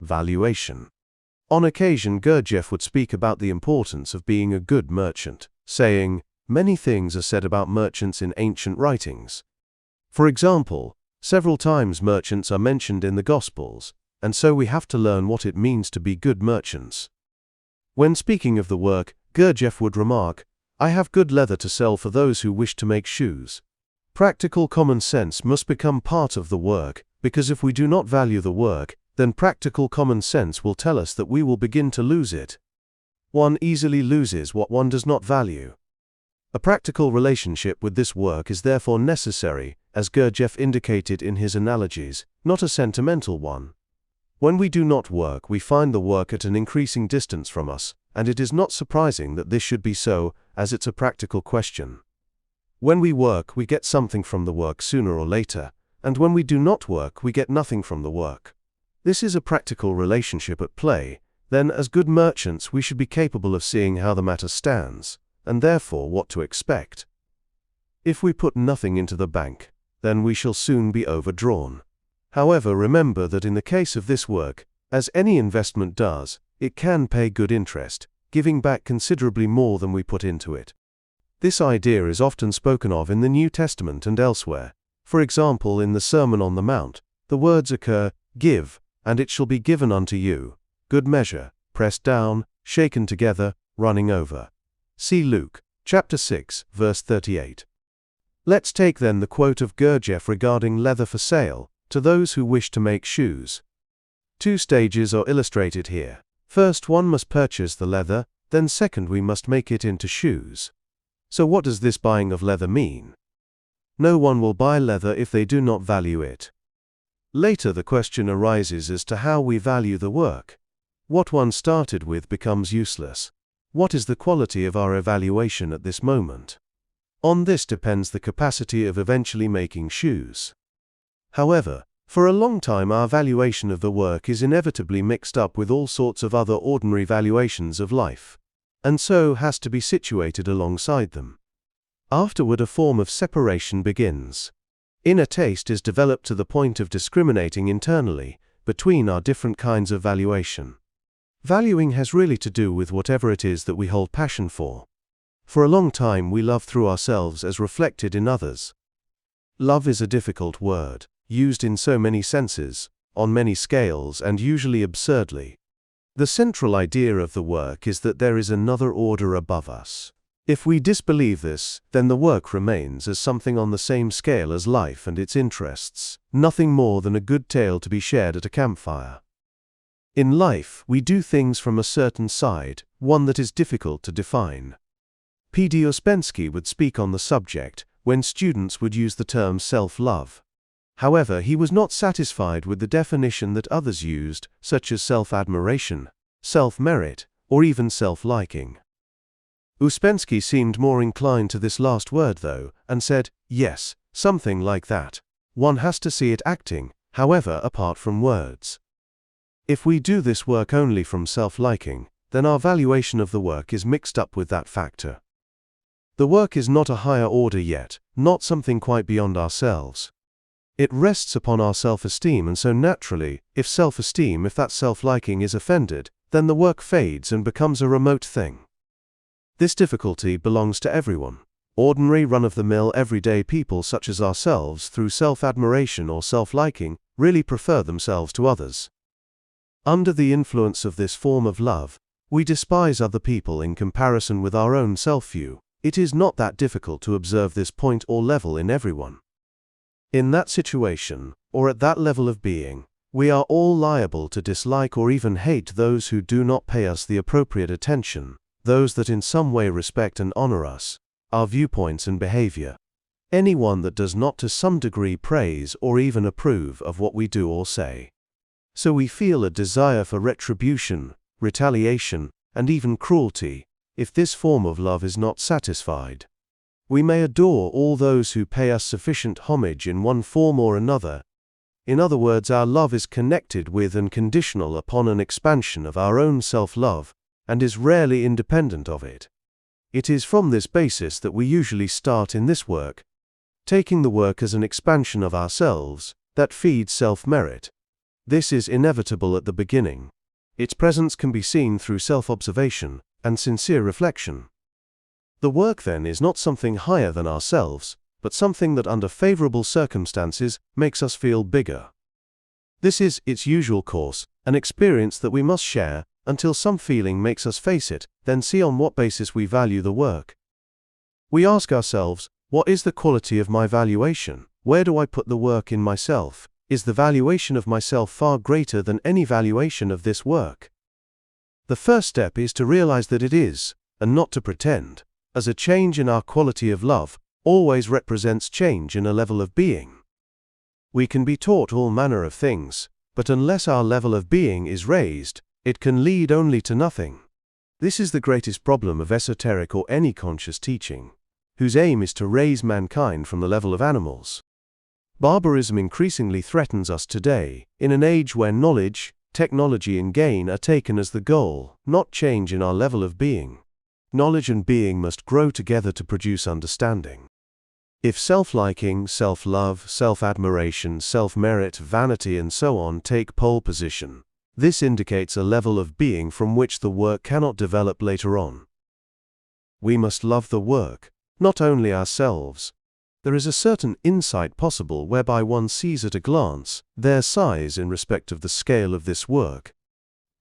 valuation. On occasion, Gurdjieff would speak about the importance of being a good merchant, saying, "Many things are said about merchants in ancient writings. For example, several times merchants are mentioned in the Gospels, and so we have to learn what it means to be good merchants." When speaking of the work, Gurdjieff would remark, "I have good leather to sell for those who wish to make shoes." Practical common sense must become part of the work, because if we do not value the work, then practical common sense will tell us that we will begin to lose it. One easily loses what one does not value. A practical relationship with this work is therefore necessary, as Gurdjieff indicated in his analogies, not a sentimental one. When we do not work, we find the work at an increasing distance from us, and it is not surprising that this should be so, as it's a practical question. When we work, we get something from the work sooner or later, and when we do not work, we get nothing from the work. This is a practical relationship at play. Then, as good merchants, we should be capable of seeing how the matter stands, and therefore what to expect. If we put nothing into the bank, then we shall soon be overdrawn. However, remember that in the case of this work, as any investment does, it can pay good interest, giving back considerably more than we put into it. This idea is often spoken of in the New Testament and elsewhere. For example, in the Sermon on the Mount, the words occur, "Give, and it shall be given unto you, good measure, pressed down, shaken together, running over." See Luke, chapter 6, verse 38. Let's take then the quote of Gurdjieff regarding leather for sale, to those who wish to make shoes. Two stages are illustrated here. First, one must purchase the leather, then second, we must make it into shoes. So what does this buying of leather mean? No one will buy leather if they do not value it. Later the question arises as to how we value the work. What one started with becomes useless. What is the quality of our evaluation at this moment? On this depends the capacity of eventually making shoes. However, for a long time our valuation of the work is inevitably mixed up with all sorts of other ordinary valuations of life, and so has to be situated alongside them. Afterward a form of separation begins. Inner taste is developed to the point of discriminating internally between our different kinds of valuation. Valuing has really to do with whatever it is that we hold passion for. For a long time we love through ourselves as reflected in others. Love is a difficult word, used in so many senses, on many scales, and usually absurdly. The central idea of the work is that there is another order above us. If we disbelieve this, then the work remains as something on the same scale as life and its interests, nothing more than a good tale to be shared at a campfire. In life, we do things from a certain side, one that is difficult to define. P.D. Ouspensky would speak on the subject when students would use the term self-love. However, he was not satisfied with the definition that others used, such as self-admiration, self-merit, or even self-liking. Ouspensky seemed more inclined to this last word though, and said, yes, something like that. One has to see it acting, however, apart from words. If we do this work only from self-liking, then our valuation of the work is mixed up with that factor. The work is not a higher order yet, not something quite beyond ourselves. It rests upon our self-esteem, and so naturally, if that self-liking is offended, then the work fades and becomes a remote thing. This difficulty belongs to everyone. Ordinary run-of-the-mill everyday people such as ourselves, through self-admiration or self-liking, really prefer themselves to others. Under the influence of this form of love, we despise other people in comparison with our own self-view. It is not that difficult to observe this point or level in everyone. In that situation, or at that level of being, we are all liable to dislike or even hate those who do not pay us the appropriate attention, those that in some way respect and honor us, our viewpoints and behavior. Anyone that does not to some degree praise or even approve of what we do or say. So we feel a desire for retribution, retaliation, and even cruelty, if this form of love is not satisfied. We may adore all those who pay us sufficient homage in one form or another. In other words, our love is connected with and conditional upon an expansion of our own self-love, and is rarely independent of it. It is from this basis that we usually start in this work, taking the work as an expansion of ourselves, that feeds self-merit. This is inevitable at the beginning. Its presence can be seen through self-observation and sincere reflection. The work then is not something higher than ourselves, but something that under favorable circumstances makes us feel bigger. This is its usual course, an experience that we must share until some feeling makes us face it, then see on what basis we value the work. We ask ourselves, what is the quality of my valuation? Where do I put the work in myself? Is the valuation of myself far greater than any valuation of this work? The first step is to realize that it is, and not to pretend, as a change in our quality of love always represents change in a level of being. We can be taught all manner of things, but unless our level of being is raised, it can lead only to nothing. This is the greatest problem of esoteric or any conscious teaching, whose aim is to raise mankind from the level of animals. Barbarism increasingly threatens us today, in an age where knowledge, technology and gain are taken as the goal, not change in our level of being. Knowledge and being must grow together to produce understanding. If self-liking, self-love, self-admiration, self-merit, vanity and so on take pole position, this indicates a level of being from which the work cannot develop later on. We must love the work, not only ourselves. There is a certain insight possible whereby one sees at a glance their size in respect of the scale of this work.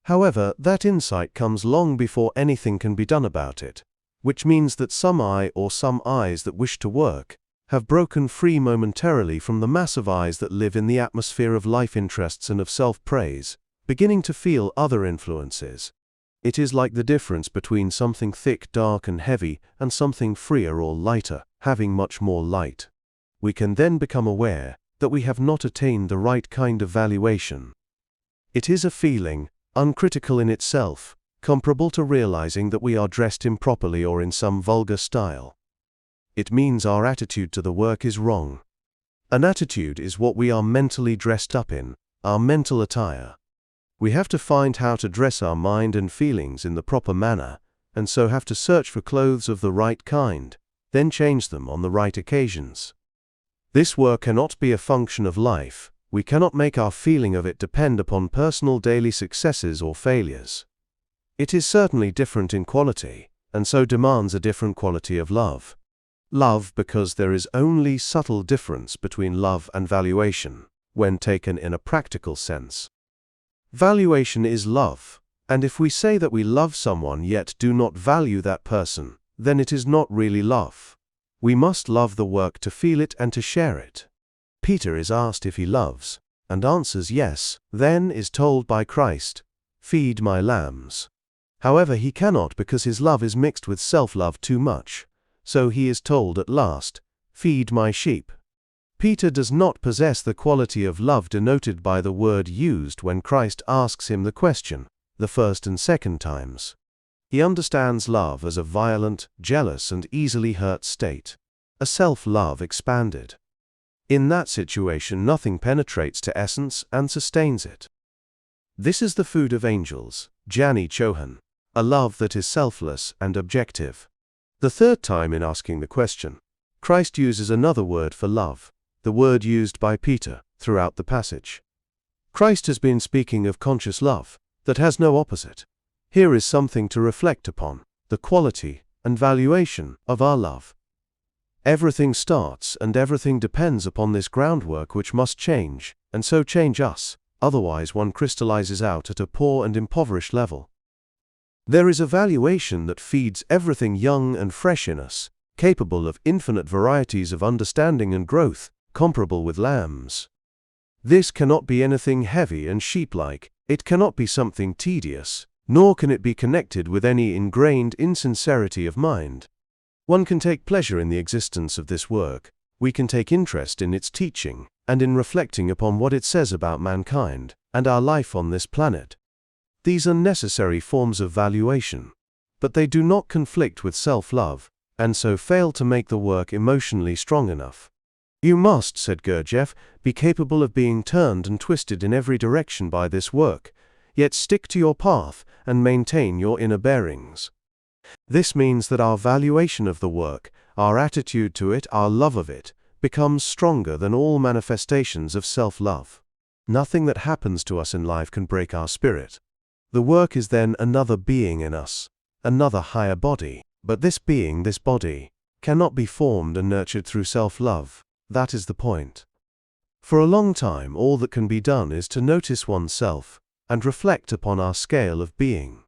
However, that insight comes long before anything can be done about it, which means that some eye or some eyes that wish to work have broken free momentarily from the mass of eyes that live in the atmosphere of life interests and of self-praise, beginning to feel other influences. It is like the difference between something thick, dark and heavy and something freer or lighter, having much more light. We can then become aware that we have not attained the right kind of valuation. It is a feeling, uncritical in itself, comparable to realizing that we are dressed improperly or in some vulgar style. It means our attitude to the work is wrong. An attitude is what we are mentally dressed up in, our mental attire. We have to find how to dress our mind and feelings in the proper manner, and so have to search for clothes of the right kind, then change them on the right occasions. This work cannot be a function of life. We cannot make our feeling of it depend upon personal daily successes or failures. It is certainly different in quality, and so demands a different quality of love. Love because there is only subtle difference between love and valuation, when taken in a practical sense. Valuation is love, and if we say that we love someone yet do not value that person, then it is not really love. We must love the work to feel it and to share it. Peter is asked if he loves, and answers yes, then is told by Christ, "Feed my lambs." However, he cannot because his love is mixed with self-love too much, so he is told at last, "Feed my sheep." Peter does not possess the quality of love denoted by the word used when Christ asks him the question, the first and second times. He understands love as a violent, jealous and easily hurt state, a self-love expanded. In that situation nothing penetrates to essence and sustains it. This is the food of angels, Jnani Chohan, a love that is selfless and objective. The third time in asking the question, Christ uses another word for love, the word used by Peter throughout the passage. Christ has been speaking of conscious love that has no opposite. Here is something to reflect upon, the quality and valuation of our love. Everything starts and everything depends upon this groundwork which must change, and so change us, otherwise one crystallizes out at a poor and impoverished level. There is a valuation that feeds everything young and fresh in us, capable of infinite varieties of understanding and growth, comparable with lambs. This cannot be anything heavy and sheep-like, it cannot be something tedious, nor can it be connected with any ingrained insincerity of mind. One can take pleasure in the existence of this work, we can take interest in its teaching, and in reflecting upon what it says about mankind, and our life on this planet. These are necessary forms of valuation, but they do not conflict with self-love, and so fail to make the work emotionally strong enough. You must, said Gurdjieff, be capable of being turned and twisted in every direction by this work, yet stick to your path and maintain your inner bearings. This means that our valuation of the work, our attitude to it, our love of it, becomes stronger than all manifestations of self-love. Nothing that happens to us in life can break our spirit. The work is then another being in us, another higher body. But this being, this body, cannot be formed and nurtured through self-love. That is the point. For a long time, all that can be done is to notice oneself and reflect upon our scale of being.